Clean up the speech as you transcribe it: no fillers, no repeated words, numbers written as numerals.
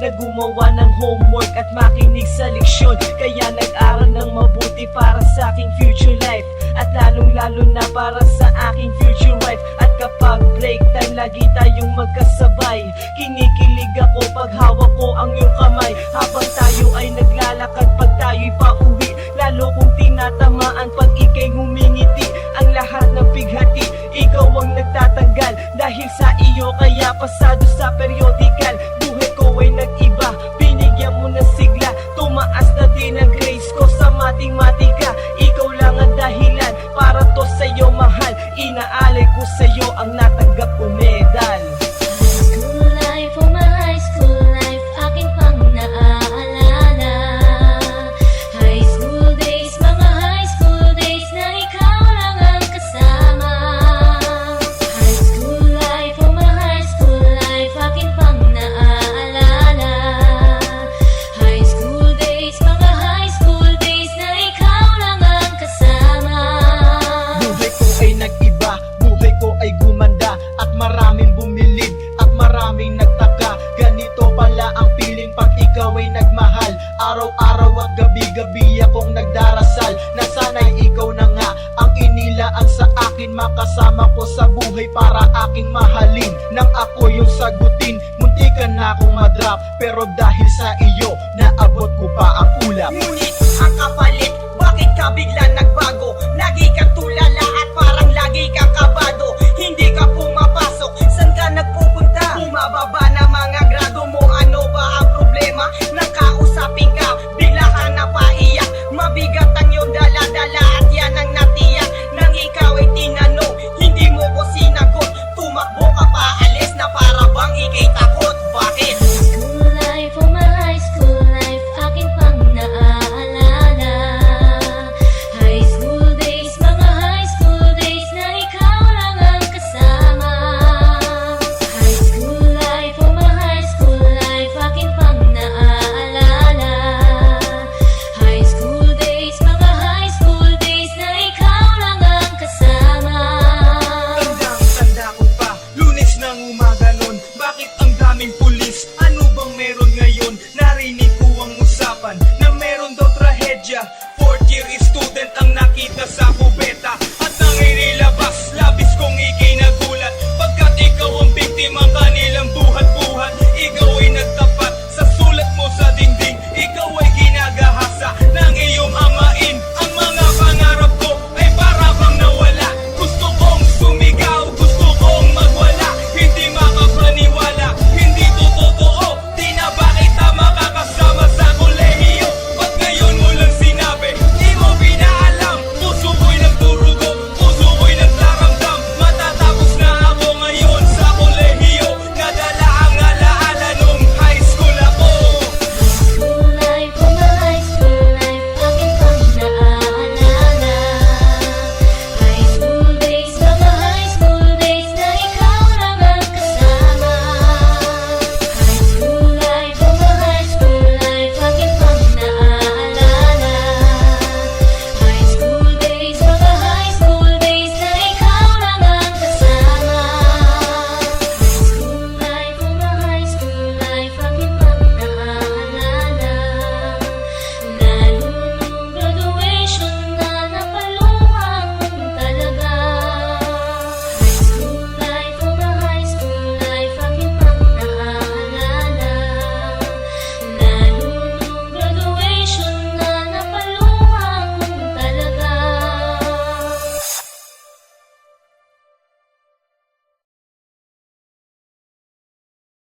na gumawa ng homework at makinig sa leksyon. Kaya nag-aral ng mabuti para sa aking future life, at lalong-lalo na para sa aking future wife. At kapag break time, lagi tayong magkasabay. Kinikilig ako pag hawak ko ang iyong kamay, habang tayo ay naglalakad pag tayo'y pauwi. Lalo kong tinatamaan pag ika'y ngumingiti. Ang lahat ng pighati, ikaw ang nagtatanggal. Dahil sa iyo kaya pasado sa periodical. Buhay ko ay nag-iba, binigyan mo ng sigla. Tumaas na din ang grades ko sa matematika. Ikaw lang ang dahilan para to sa'yo mahal. Inaalay ko sa'yo ang natanggap kong medal. School life, oh my high school life, aking pang naaalala. High school days, mga high school days na ikaw lang ang kasama. High school life, oh my high school life, aking pang naaalala. High school days, mga high school days na ikaw lang ang kasama. Buhay ko ay nag-iba, buhay ko ay gumanda, at maraming bumilib, at maraming nagtaka. Ganito pala ang feeling pag ikaw ay nagmahal. Araw-araw at gabi-gabi akong nagdarasal na sana'y ikaw na nga ang inilaan sa akin. Makasama ko sa buhay para aking mahalin. Nang ako yung sagutin, muntikan na akong madrop, pero dahil sa iyo, naabot ko pa ang ulap. Ngunit ang kapalit, bakit ka bigla nagbago? Lagi kang tulala at parang lagi kang kabado. Hindi ka pumapasok, saan ka nagpupunta? Bumababa na mga grado mo, ano ba ang problema? Nakausapin ka, bigla ka napaiyak. Mabigat ang iyong dala-dala at yan ang natiyak. Nang ikaw ay tinanong, hindi mo ko sinagot. Tumakbo ka pa, alis na para bang ikay takot. Bakit? School life, oh my high school life, aking pang naaalala. High school days, mga high school days na ikaw lang ang kasama. High school life, oh my high school life, aking pang naaalala. High school days, mga high school days na ikaw lang ang kasama. Tandang-tanda ko pa, Lunes ng umaga nun. Bakit ang daming pulis? Ano bang meron ngayon? Narinig ko ang usapan